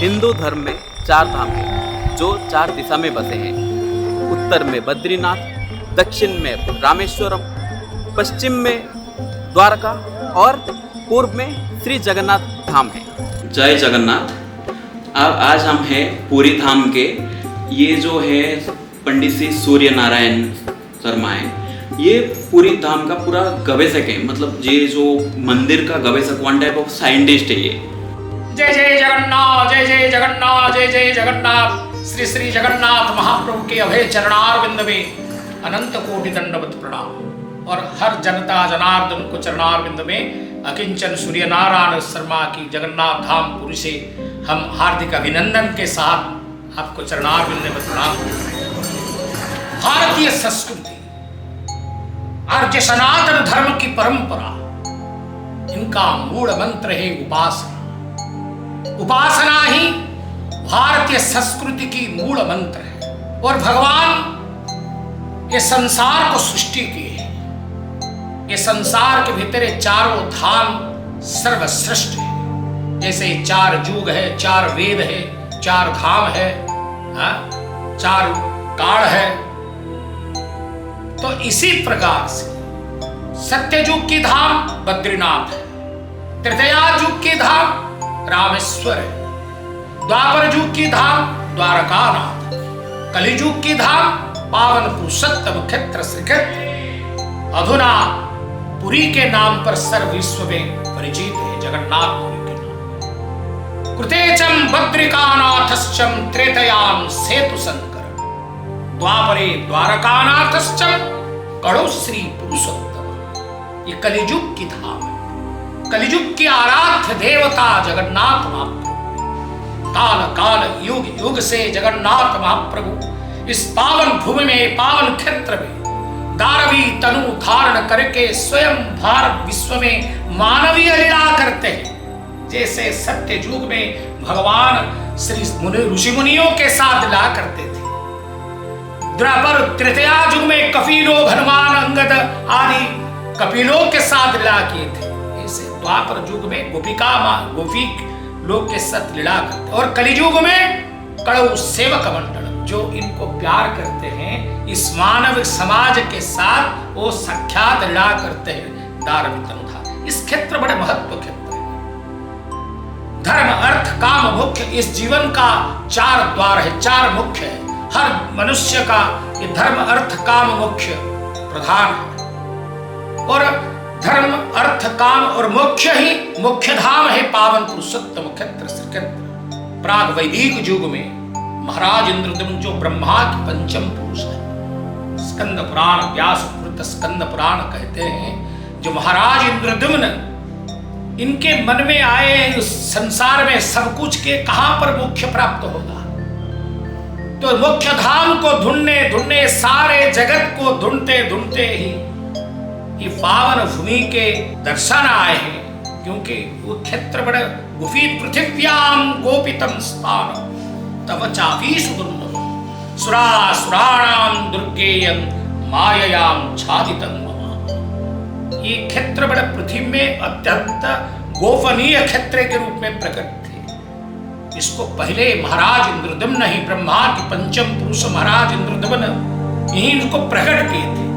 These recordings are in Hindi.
हिंदू धर्म में चार धाम हैं जो चार दिशा में बसे हैं। उत्तर में बद्रीनाथ, दक्षिण में रामेश्वरम, पश्चिम में द्वारका और पूर्व में श्री जगन्नाथ धाम है। जय जगन्नाथ। अब आज हम हैं पुरी धाम के। ये जो है पंडित श्री सूर्य नारायण शर्मा है। ये पुरी धाम का पूरा गवेषक है, मतलब ये जो मंदिर का गवेषक, वन टाइप ऑफ साइंटिस्ट है ये। जय जय जगन्नाथ, जय जय जगन्नाथ, जय जय जगन्नाथ। श्री श्री जगन्नाथ महाप्रभु के अभय चरणारविंद में अनंत कोटि दंडवत प्रणाम। और हर जनता जनार्दन को चरणारविंद में अकिंचन सूर्य नारायण शर्मा की जगन्नाथ धाम पुरी से हम हार्दिक अभिनंदन के साथ आपको चरणारविंद में प्रणाम। भारतीय संस्कृति, आर्य सनातन धर्म की परंपरा, इनका मूल मंत्र है उपासना। उपासना ही भारतीय संस्कृति की मूल मंत्र है। और भगवान ये संसार को सृष्टि किए हैं। ये संसार के भीतर चारों धाम सर्वश्रेष्ठ है। जैसे चार युग है, चार वेद है, चार धाम है, चार काल है। तो इसी प्रकार से सत्ययुग की धाम बद्रीनाथ है, त्रेतया युग की धाम रामेश्वर है, द्वापर युग की धाम द्वारकानाथ, कलियुग की धाम पावन पुरुषोत्तम क्षेत्र श्रीक्षेत्र, अधुना पुरी के नाम पर सर्व विश्व में परिचित है जगन्नाथपुरी के नाम। कृतेचम बद्रिकानाथश्चम त्रेतयाम सेतु शंकर, द्वापरे द्वारकानाथश्चम कड़ो श्री पुरुषोत्तम। ये कलियुग की धाम है। कलियुग की आराध्य देवता जगन्नाथ महाप्रभु। काल काल युग युग से जगन्नाथ महाप्रभु इस पावन भूमि में, पावन क्षेत्र में दानवी तनु धारण करके स्वयं भारत विश्व में मानवीय लीला करते हैं। जैसे सत्य युग में भगवान श्री मुनि ऋषि मुनियों के साथ लीला करते थे। द्वापर तृतीया युग में कपिलो, हनुमान, अंगद आदि कपिलों के साथ लीला किए थे। द्वापर युग में गोपी लोग के साथ लीला करते। और कलियुग में कड़ऊ सेवक मंडल जो इनको प्यार करते हैं, इस मानव समाज के साथ वो साक्षात लीला करते हैं। दानवी तनुधार इस क्षेत्र बड़े महत्व क्षेत्र है। धर्म अर्थ काम मुख्य, इस जीवन का चार द्वार है, चार मुख्य है। हर मनुष्य का ये धर्म अर्थ काम मुख्य प्रधान है। और धर्म अर्थ काम और मोक्ष ही मुख्य धाम है पावन पुरुषोत्तम क्षेत्र श्रीक्षेत्र। प्राग वैदिक युग में महाराज इंद्रद्युम्न जो ब्रह्मा की पंचम पुरुष है, स्कंद पुराण व्यासकृत स्कंद पुराण कहते हैं, जो महाराज इंद्रद्युम्न इनके मन में आए उस संसार में सब कुछ के कहां पर मोक्ष प्राप्त होगा। तो मुख्य धाम को ढूंढने ढूंढने सारे जगत को ढूंढते ढूंढते ही ये पावन भूमि के दर्शन आए हैं। क्योंकि वो क्षेत्र बड़े गुफी पृथिव्याम गोपितम स्थान तब चापी सुदुर्लभ सुरासुराणाम दुर्गेयं माययाम छादितं मम। ये क्षेत्र बड़े पृथ्वी में अत्यंत गोपनीय क्षेत्र के रूप में प्रकट थे। इसको पहले महाराज इंद्रद्युम्न ही, ब्रह्मा की पंचम पुरुष महाराज इंद्रद्युम्न यही इनको प्रकट किए थे।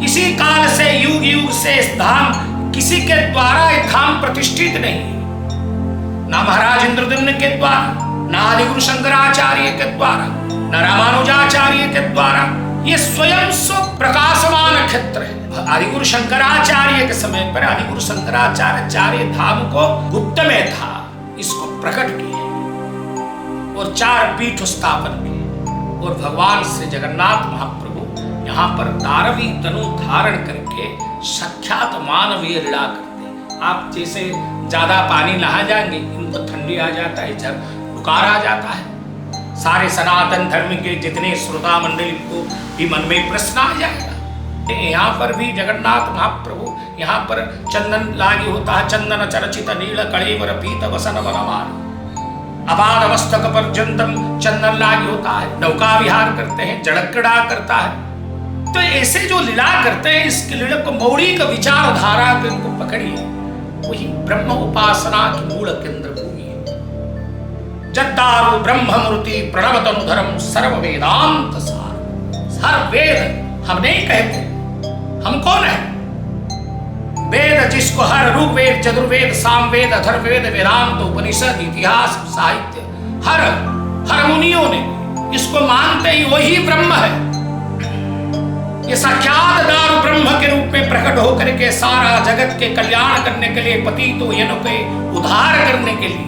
इसी काल से युग युग से इस धाम किसी के द्वारा ये धाम प्रतिष्ठित नहीं है। ना महाराज इंद्रद्युम्न के द्वारा, ना आदिगुरु शंकराचार्य के द्वारा, ना रामानुजाचार्य के द्वारा। ये स्वयं स्व प्रकाशमान क्षेत्र है। आदिगुरु शंकराचार्य के समय पर आदिगुरु शंकराचार्य धाम को गुप्त में था, इसको प्रकट किए और चार पीठ स्थापन किए। और भगवान श्री जगन्नाथ महाप्रभु यहाँ पर दानवी तनु धारण करके साक्षात मानवीय लीला करते। आप जैसे ज्यादा पानी नहा जाएंगे, इनको ठंडी आ जाता है, जब बुखार आ जाता है। सारे सनातन धर्म के जितने श्रोता मंडली को भी मन में प्रश्न आ जाएगा। यहाँ पर भी जगन्नाथ महाप्रभु यहाँ पर चंदन लागी होता है। चंदन चर्चित नील कलेवर पीत वसन वनमान, अबाध मस्तक पर्यंतम चंदन लागी होता है। नौका विहार करते हैं, जड़कड़ा करता है। तो ऐसे जो लीला करते हैं, इस लीला को मौलिक विचारधारा के उनको पकड़िए, वही ब्रह्म उपासना की मूल केंद्र भूमि है। जद्दारु ब्रह्ममूर्ति प्रणव तनुधरम सर्व वेदांत सार। हर वेद हम नहीं कहते, हम कौन है? वेद जिसको हर ऋग्वेद, चतुर्वेद, सामवेद, अथर्ववेद, वेदांत, उपनिषद, इतिहास, साहित्य, हर मुनियों ने इसको मानते ही वही ब्रह्म है। ये साक्षात दारु ब्रह्म के रूप में प्रकट होकर के सारा जगत के कल्याण करने के लिए, पतित जनों के उद्धार करने के लिए,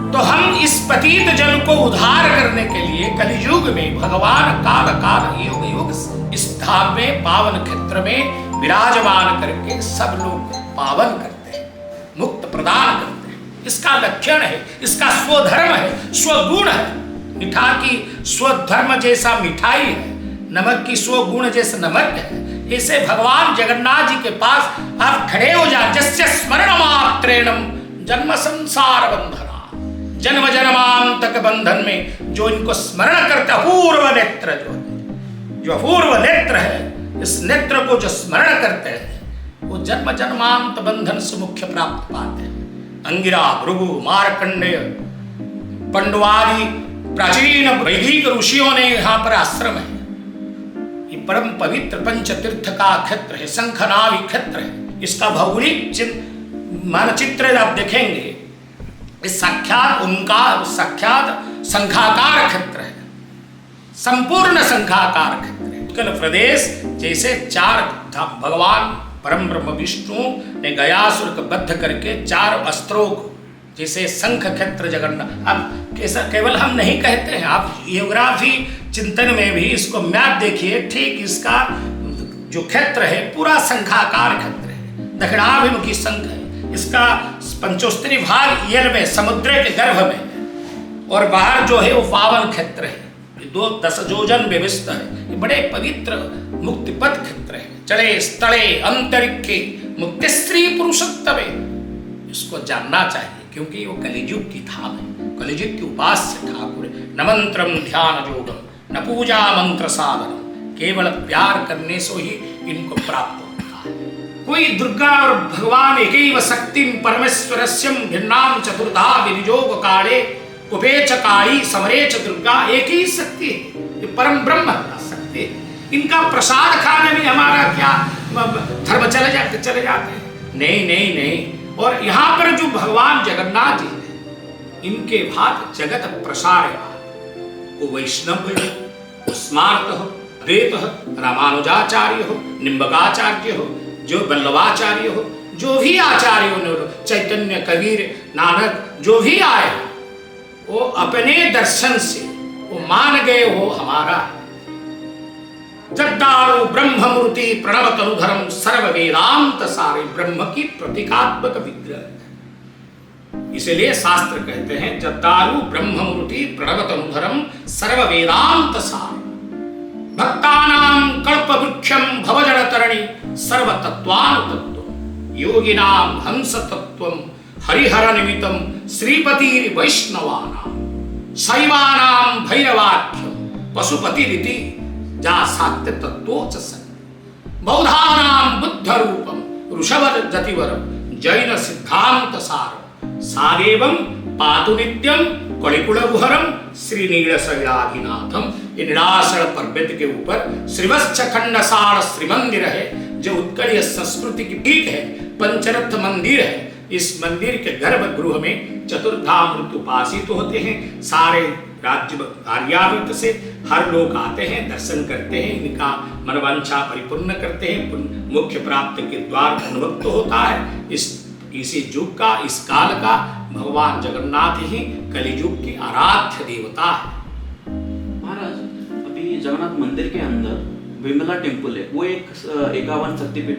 तो हम इस पतित जन को उद्धार करने के लिए कलियुग में भगवान काल काल युग युग इस धाम में पावन क्षेत्र में विराजमान करके सब लोग पावन करते हैं, मुक्त प्रदान करते हैं। इसका लक्षण है, इसका स्वधर्म है, स्वगुण है। मिठा की स्वधर्म जैसा मिठाई है, नमक की स्वगुण जैसा नमक है। ऐसे भगवान जगन्नाथ जी के पास आप खड़े हो जाए। जस्य स्मरण मात्रेणम जन्म संसार बंधना, जन्म जन्मांतक बंधन में जो इनको स्मरण करता, अपूर्व नेत्र जो अपूर्व नेत्र है, इस नेत्र को जो स्मरण करते हैं वो जन्म जन्मांत बंधन से मुख्य प्राप्त पाते हैं। अंगिरा, भृगु, मार्कंडेय, पंडवादि प्राचीन वैदिक ऋषियों ने यहाँ पर आश्रम है। ये परम पवित्र पंच तीर्थ का क्षेत्र है, शंखनावी क्षेत्र है। इसका भौगोलिक मानचित्र आप देखेंगे, इस साक्षात उनका साक्षात शंखाकार क्षेत्र है, संपूर्ण शंखाकार क्षेत्र है। उत्कल प्रदेश जैसे चार धाम, भगवान परम ब्रह्म विष्णु ने गयासुर को बद्ध करके चार अस्त्रों को, जैसे शंख क्षेत्र जगन्नाथ। अब कैसा केवल हम नहीं कहते हैं, आप जियोग्राफी चिंतन में भी इसको मैप देखिए, ठीक इसका जो क्षेत्र है पूरा शंखाकार क्षेत्र है, दक्षिणाभिमुखी शंख है। इसका पंचोस्तरी भाग यल में समुद्र के गर्भ में है, और बाहर जो है वो पावन क्षेत्र है, 10 योजन व्यवस्था है। ये बड़े पवित्र मुक्तिपद क्षेत्र है। चले स्थले अंतरिक्षे मुक्तिश्री पुरुषोत्तमे, इसको जानना चाहिए क्योंकि वो कलियुग की धाम है, कलियुग की उपास्य ठाकुर है। न मंत्रम ध्यान योगम न पूजा मंत्र साधनम, केवल प्यार करने से ही इनको प्राप्त होता है। कोई दुर्गा और भगवान एक शक्ति परमेश्वरस्यम भिन्नाम चतुर्धा विनियोग काले कुपेच काली समरेच दुर्गा, एक ही शक्ति है, ये परम ब्रह्म का शक्ति है। इनका प्रसाद खाने में हमारा क्या धर्म चले जाते हैं? नहीं नहीं नहीं। और यहाँ पर जो भगवान जगन्नाथ जी हैं, इनके भाग जगत प्रसार है। वो वैष्णव हो, वो स्मार्त हो, अद्वैत हो, रामानुजाचार्य हो, निम्बकाचार्य हो, जो वल्लभाचार्य हो, जो भी आचार्यों ने, चैतन्य, कबीर, नानक, जो भी आए वो अपने दर्शन से वो मान गए वो हमारा। जद्दारु ब्रह्ममूर्ति प्रणव तनुधरम सर्व वेदांत सारे, ब्रह्म की प्रतीकात्मक विग्रह। इसलिए शास्त्र कहते हैं जद्दारु ब्रह्ममूर्ति प्रणव तनुधरम सर्व वेदांत सारे, भक्तानां कल्पवृक्षं भवजन तरणी सर्व तत्वानुतत्वं, योगिनां हंस तत्वं हरिहर निमित्तं श्रीपति वैष्णवानां, शैवानां भैरवाख्यं पशुपतिरिति जा सात्य तत्वोच सन्, बौद्धानां बुद्ध रूपं ऋषभ जतिवरं जैन सिद्धांत सारं, सादेवं पातु नित्यं कलिकुलगुहरं श्रीनीलशैलाधिनाथम। ये नीलाचल पर्वत के ऊपर श्रीवत्स खंडसार श्री मंदिर है, जो उत्कलीय संस्कृति की पीठ है, पंचरथ मंदिर है। इस मंदिर के गर्भगृह में चतुर्धाम उपासित होते हैं। सारे राज्य आर्यावर्त से हर लोग आते हैं, दर्शन करते हैं, इनका मनवांछा परिपूर्ण करते हैं, मुख्य प्राप्ति के द्वार अनुभक्त होता है। इसी युग का, इस काल का भगवान जगन्नाथ ही कलियुग की आराध्य देवता है। महाराज, अभी जगन्नाथ मंदिर के अंदर विमला टेम्पल है, वो एक 51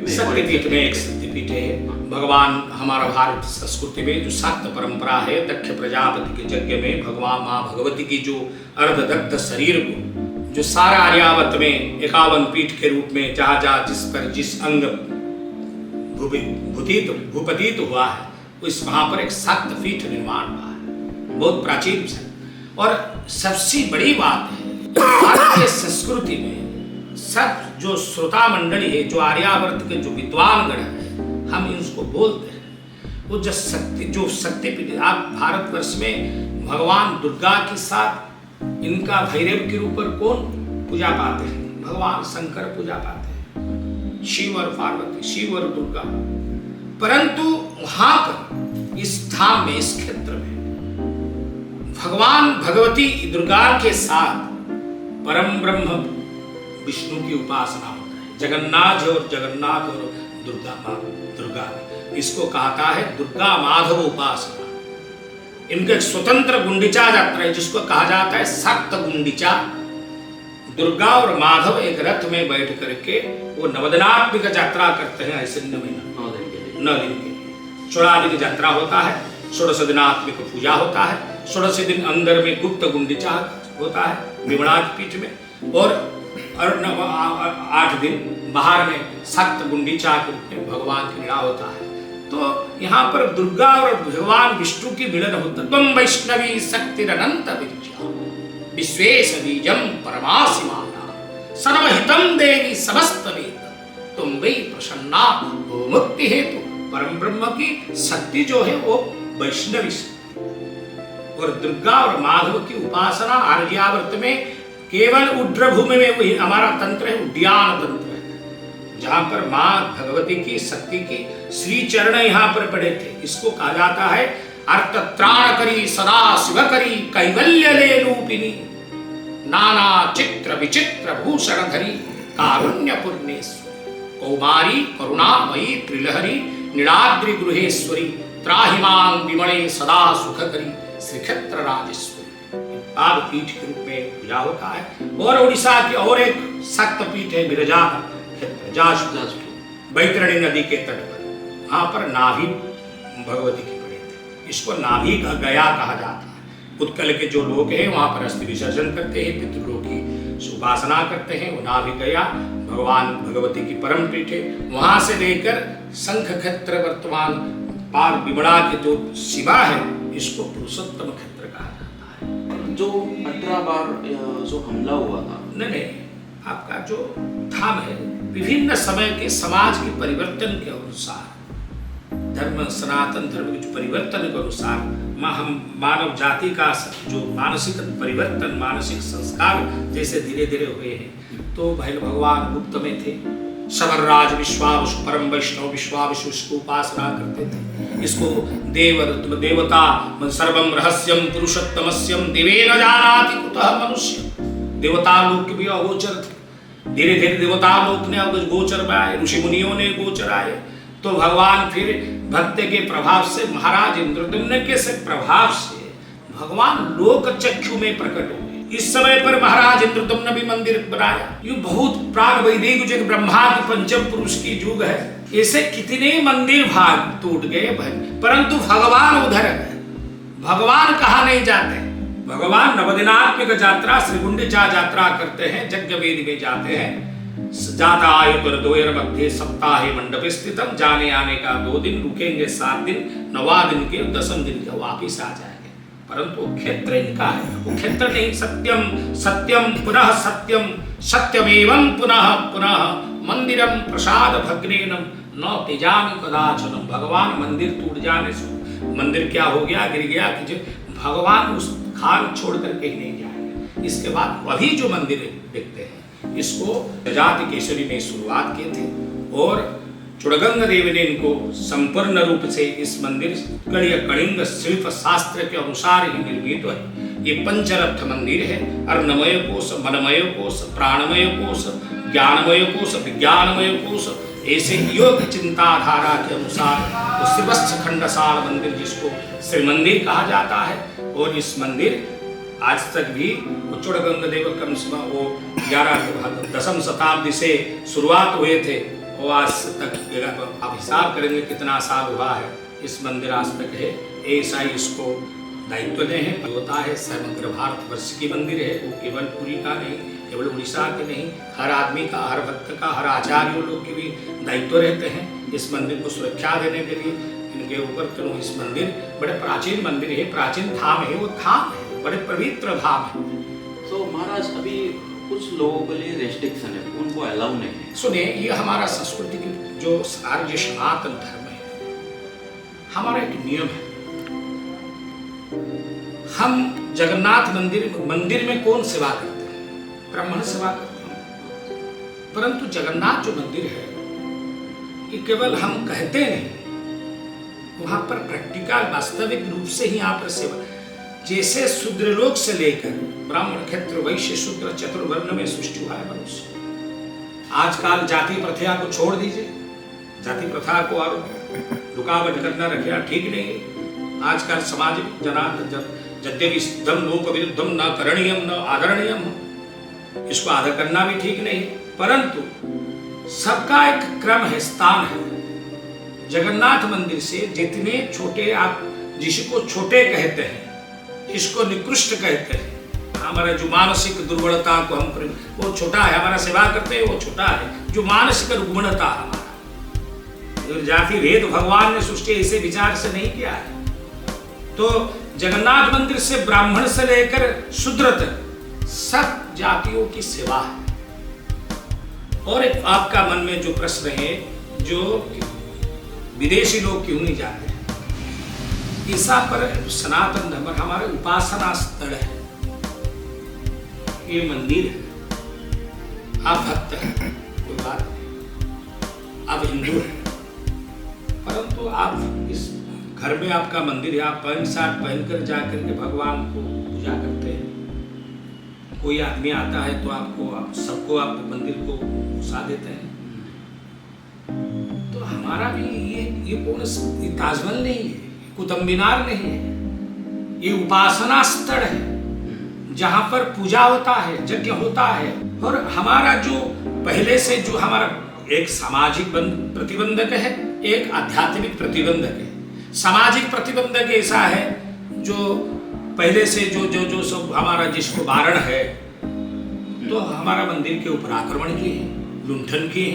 शक्तिपीठ में एक शक्तिपीठ है। भगवान हमारा भारत संस्कृति में जो शाक्त परंपरा है, दक्ष प्रजापति के यज्ञ में भगवान माँ भगवती की जो अर्धदग्ध शरीर को, जो सारा आर्यावर्त में 51 पीठ के रूप में जहाँ जहाँ जिस पर जिस अंग भूपतित हुआ है, उस वहाँ पर एक शाक्त पीठ निर्माण हुआ है, बहुत प्राचीन से। और सबसे बड़ी बात है, भारतीय संस्कृति में सब जो श्रोता मंडली है, जो आर्यावर्त के जो विद्वान गण है, हम इसको बोलते हैं वो जो शक्तिपीठ, आप भारतवर्ष में भगवान दुर्गा के साथ इनका भैरव के रूप पर कौन पूजा पाते हैं? भगवान शंकर पूजा पाते हैं, शिव और पार्वती, शिव और दुर्गा। परंतु वहां पर इस धाम में, इस क्षेत्र में भगवान भगवती दुर्गा के साथ परम ब्रह्म विष्णु की उपासना होता है। जगन्नाथ और दुर्गा इसको कहता है दुर्गा माधव उपासना। इनका एक स्वतंत्र गुंडिचा यात्रा है जिसको कहा जाता है सप्त गुंडिचा। दुर्गा और माधव एक रथ में बैठ करके वो नवदिनात्मिक यात्रा करते हैं। ऐसे 9 दिन के लिए 16 दिन यात्रा होता है, 16 दिनात्मिक पूजा होता है, 16 दिन अंदर में गुप्त गुंडिचा होता है विमलाज पीठ में, और 8 दिन बाहर में सप्त गुंडिचा के रूप में भगवान की लीला होता है। तो यहाँ पर दुर्गा और भगवान विष्णु की मिलन होता है। तुम वैष्णवी शक्तिरनंत विद्या विश्वेश बीजम परमासि माया सर्वहितम देवी समस्त वेद तुम वही प्रसन्ना वो मुक्ति हेतु। परम ब्रह्म की शक्ति जो है वो वैष्णवी शक्ति, और दुर्गा और माधव की उपासना आर्यावर्त में केवल उड्र भूमि में वही हमारा तंत्र है, उड्डयन तंत्र है, जहां पर मां भगवती की शक्ति की श्री चरण यहाँ पर पड़े थे। इसको कहा जाता है अर्थ त्राण करी सदा शिव करी कैवल्य ले रूपिणी नाना चित्र विचित्र भूषण धरी कारुण्य पूर्णेश्वरी कौमारी करुणामयी त्रिलहरी नीलाद्रि गृहेश्वरी त्राहिमां विमणे सदा सुख करी श्रीक्षेत्र राजेश्वरी पादपीठ के रूप में पूजा होता है। और उड़ीसा की और एक शक्तिपीठ है बिरजा क्षेत्र, बैतरणी नदी के तट पर, वहां पर नाभि भगवती के पड़े थे। इसको नाभि का गया कहा जाता है। उत्कल के जो लोग हैं वहां पर अस्थि विसर्जन करते हैं, पितृलों की उपासना करते हैं। वो नाभि गया भगवान भगवती की परम पीठ है। वहां से लेकर शंख क्षेत्र वर्तमान पार विमला के जो शिवा है, इसको पुरुषोत्तम क्षेत्र कहा जाता है। जो 18 बार जो हमला हुआ था, नहीं, आपका जो धाम है विभिन्न समय के समाज के परिवर्तन के अनुसार, धर्म सनातन धर्म के परिवर्तन के अनुसार हम मानव जाति का जो मानसिक परिवर्तन, मानसिक संस्कार जैसे धीरे धीरे हुए हैं। तो भगवान गुप्त में थे, समरराज विश्वावसु परम वैष्णव विश्वावसु इसको उपासना करते थे। इसको देवता सर्वम रहस्यम पुरुषोत्तमस्यम देवेन जानाति कुतः मनुष्य, देवता लोक भी अगोचर थे। धीरे धीरे देवता लोक ने गोचर में आए, ऋषि मुनियों ने गोचर आए। तो भगवान फिर भक्त के प्रभाव से, महाराज इंद्रद्युम्न के से प्रभाव से भगवान लोक चक्षु में प्रकट हो गए। इस समय पर महाराज इंद्रद्युम्न भी मंदिर बनाया। ये बहुत प्राग वैदिक युग ब्रह्मा के पंचम पुरुष की युग है। ऐसे कितने मंदिर भाग टूट गए, परंतु भगवान उधर है। भगवान कहाँ नहीं जाते। भगवान नवदिनात्मिक यात्रा श्री गुंडिचा यात्रा करते हैं, यज्ञ वेदी में जाते हैं। जाता आयुतर दोयर मध्य सप्ताहे मंडप स्थितम, जाने आने का 2 दिन, रुकेंगे 7 दिन, 9वां दिन के 10वें दिन के वापिस आ जाएंगे। परंतु क्षेत्र इनका है, वो क्षेत्र नहीं। सत्यम सत्यम पुनः सत्यम सत्यमेवं पुनः पुनः मंदिरम प्रसाद भग्नेनम न त्यजामि कदाचनम। भगवान मंदिर टूट जाने से मंदिर क्या हो गया, गिर गया कि भगवान उस खान छोड़ कर कहीं नहीं जाएंगे। इसके बाद अभी जो मंदिर देखते हैं, इसको जाति केसरी ने शुरुआत किए थे, और चुड़गंग देव ने इनको संपूर्ण रूप से इस मंदिर कलिंग शिल्प शास्त्र के अनुसार ही निर्मित है। ये पंचरथ मंदिर है। अर्णमय कोश, मनमय कोश, प्राणमय कोश, ज्ञानमय कोश, विज्ञानमय कोश, ऐसे योग चिंताधारा के अनुसार वो श्रीवत्स खंडसाल मंदिर, जिसको श्री मंदिर कहा जाता है। और इस मंदिर आज तक भी चुड़गंग देव कम से कम वो 10वीं शताब्दी से शुरुआत हुए थे, और आज तक आप हिसाब करेंगे कितना साल हुआ है इस मंदिर आज तक है। ऐसा ही इसको दायित्व ने है, होता है। समग्र भारतवर्ष की मंदिर है, वो केवल पुरी का नहीं, केवल उड़ीसा के नहीं, हर आदमी का, हर भक्त का, हर आचार्य लोग के भी दायित्व रहते हैं इस मंदिर को सुरक्षा देने के लिए। इनके ऊपर तो इस मंदिर बड़े प्राचीन मंदिर है, प्राचीन धाम है, वो धाम है, बड़े पवित्र धाम है। तो महाराज अभी कुछ लोगों के लिए रेस्ट्रिक्शन है, उनको अलाउ नहीं है। सुनिए, ये हमारा संस्कृति की जो आर्य सनातन धर्म है, हमारा एक नियम है, हम जगन्नाथ मंदिर में कौन सेवा करते हैं? ब्राह्मण सेवा करते हैं। परंतु जगन्नाथ जो मंदिर है ये केवल हम कहते नहीं, वहां पर प्रैक्टिकल वास्तविक रूप से ही यहाँ पर सेवा, जैसे शूद्र लोक से लेकर ब्राह्मण क्षेत्र वैश्य शूद्र चतुर्वर्ण में सृष्टि हुआ है मनुष्य। आजकल जाति प्रथा को छोड़ दीजिए, जाति प्रथा को और रुकावट करना रखना ठीक नहीं है। आजकल समाज यद्यपि दम लोक विरुद्धम न करणीयम न आदरणीयम, इसको आदर करना भी ठीक नहीं, परंतु सबका एक क्रम है, स्थान है। जगन्नाथ मंदिर से जितने छोटे, आप जिसको छोटे कहते हैं, इसको निकृष्ट कहते हैं, हमारा जो मानसिक दुर्बलता को हम, वो छोटा है, हमारा सेवा करते हैं वो छोटा है, जो मानसिक रुग्णता हमारा, जाति भेद भगवान ने सृष्टि ऐसे विचार से नहीं किया है। तो जगन्नाथ मंदिर से ब्राह्मण से लेकर शूद्र तक सब जातियों की सेवा है। और एक आपका मन में जो प्रश्न है, जो विदेशी लोग क्यों नहीं जाते हैं, ईसा पर सनातन धर्म हमारे उपासना स्थल है, ये मंदिर है। आप भक्त हैं कोई बात नहीं, आप हिंदू हैं, परंतु आप इस घर में आपका मंदिर है, आप पैंट शर्ट पहनकर जाकर के भगवान को पूजा करते हैं। कोई आदमी आता है तो आप सबको आप मंदिर को घुसा देते हैं। तो हमारा भी ये पूर्ण ताजमहल नहीं है, कुतुब मीनार नहीं है, ये उपासना स्थल है जहाँ पर पूजा होता है, यज्ञ होता है। और हमारा जो पहले से जो हमारा एक सामाजिक प्रतिबंधक है, एक आध्यात्मिक प्रतिबंधक है। सामाजिक प्रतिबंधक ऐसा है जो पहले से जो सब हमारा जिसको वारण है, तो हमारा मंदिर के ऊपर आक्रमण किए हैं, लुंठन किए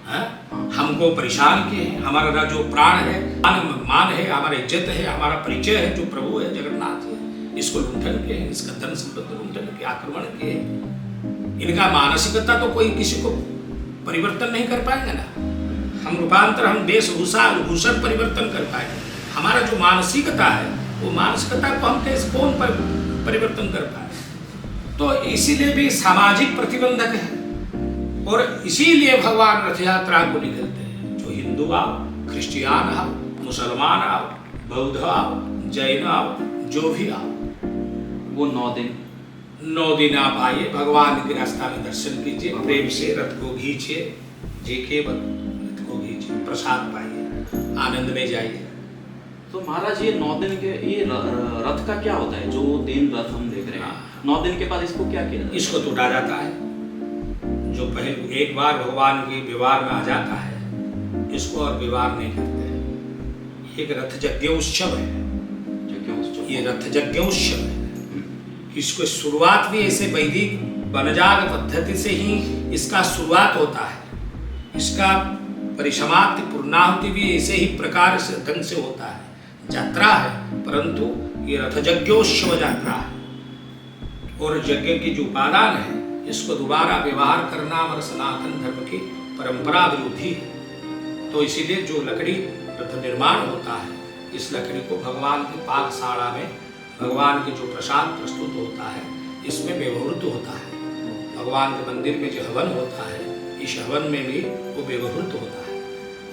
हैं, हमको परेशान किए हैं। हमारा जो प्राण है, मान है, हमारा इज्जत है, हमारा परिचय है, जो प्रभु है जगन्नाथ है, इसको लुंठन किए हैं, इसका धन संपत्ति लुंठन के आक्रमण किए हैं। इनका मानसिकता तो कोई किसी को परिवर्तन नहीं कर पाएंगे ना। हम रूपांतर, हम वेशभूषा भूषण परिवर्तन कर पाएंगे, हमारा जो मानसिकता है वो मानसिकता को हम कैसे कौन परिवर्तन कर पाए? तो इसीलिए भी सामाजिक प्रतिबंधक है। और इसीलिए भगवान रथ यात्रा को निकलते हैं, जो हिंदू आओ, क्रिश्चियन आओ, मुसलमान आओ, बौद्ध आओ, जैन आओ, जो भी आओ, वो 9 दिन आप आइए, भगवान के रास्ता में दर्शन कीजिए, प्रेम से रथ को खींचिए, रथ को खींचिए, प्रसाद पाइए, आनंद में जाइए। तो महाराज ये 9 दिन के ये रथ का क्या होता है? जो दिन रथ हम देख रहे हैं, 9 दिन के बाद इसको क्या किया जाता है? इसको टूटा जाता है। जो पहले एक बार भगवान के व्यवहार में आ जाता है, इसको और व्यवहार नहीं करते। एक रथ यज्ञोत्सव है, ये रथ यज्ञोत्सव है। इसको शुरुआत भी ऐसे वैदिक वनजाग पद्धति से ही इसका शुरुआत होता है, इसका परिसमाप्ति पूर्णाहुति भी ऐसे ही प्रकार से ढंग से होता है। यात्रा है, परंतु ये रथ यज्ञोत्सव यात्रा है। और यज्ञ की जो उपादान है, इसको दोबारा व्यवहार करना हमारे सनातन धर्म की परंपरा विरोधी है। तो इसीलिए जो लकड़ी रथ निर्माण होता है, इस लकड़ी को भगवान की पाकशाला में भगवान के जो प्रसाद प्रस्तुत होता है, इसमें व्यवहृत होता है। भगवान के मंदिर में जो हवन होता है, इस हवन में भी वो व्यवहृत होता है।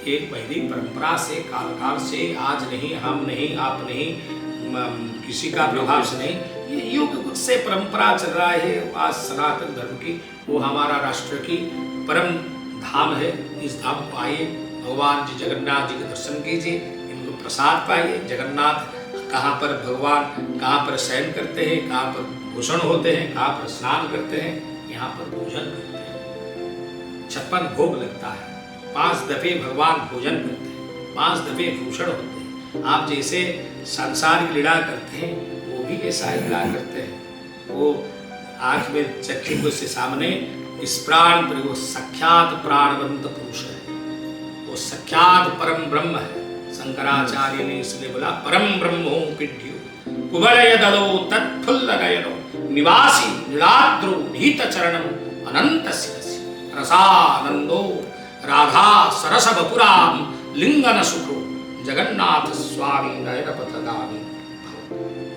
एक वैदिक परंपरा से, काल से, आज नहीं, हम नहीं, आप नहीं, किसी का प्रभाव से नहीं, ये युग से परंपरा चल रहा है। आज सनातन धर्म की, वो हमारा राष्ट्र की परम धाम है। इस धाम को आइए, भगवान जी जगन्नाथ जी के दर्शन कीजिए, इनको प्रसाद पाइए। जगन्नाथ कहाँ पर भगवान कहाँ पर शयन करते हैं, कहाँ पर भूषण होते हैं, कहाँ पर स्नान करते हैं, यहाँ पर भोजन करते हैं। 56 भोग लगता है, 5 दफे भगवान भोजन करते हैं, 5 दफे भूषण होते हैं। आप जैसे सांसारिक लीला करते हैं, वो भी ऐसा ही लीला करते हैं। वो आँख में चक्षु से सामने इस प्राण पर वो सख्यात प्राणवंत पुरुष है, वो सख्यात परम ब्रह्म है। शंकराचार्य ने इसलिए बोला परम ब्रह्मो पिड्यो कुवलय दलो तत्फुल्ल नयनो निवासी नीलाद्रो नीत चरणम अनंत शिरसि रसानंदो राधा सरस बपुराम लिंगन सुखो जगन्नाथ स्वामी नयन पथगामी भव।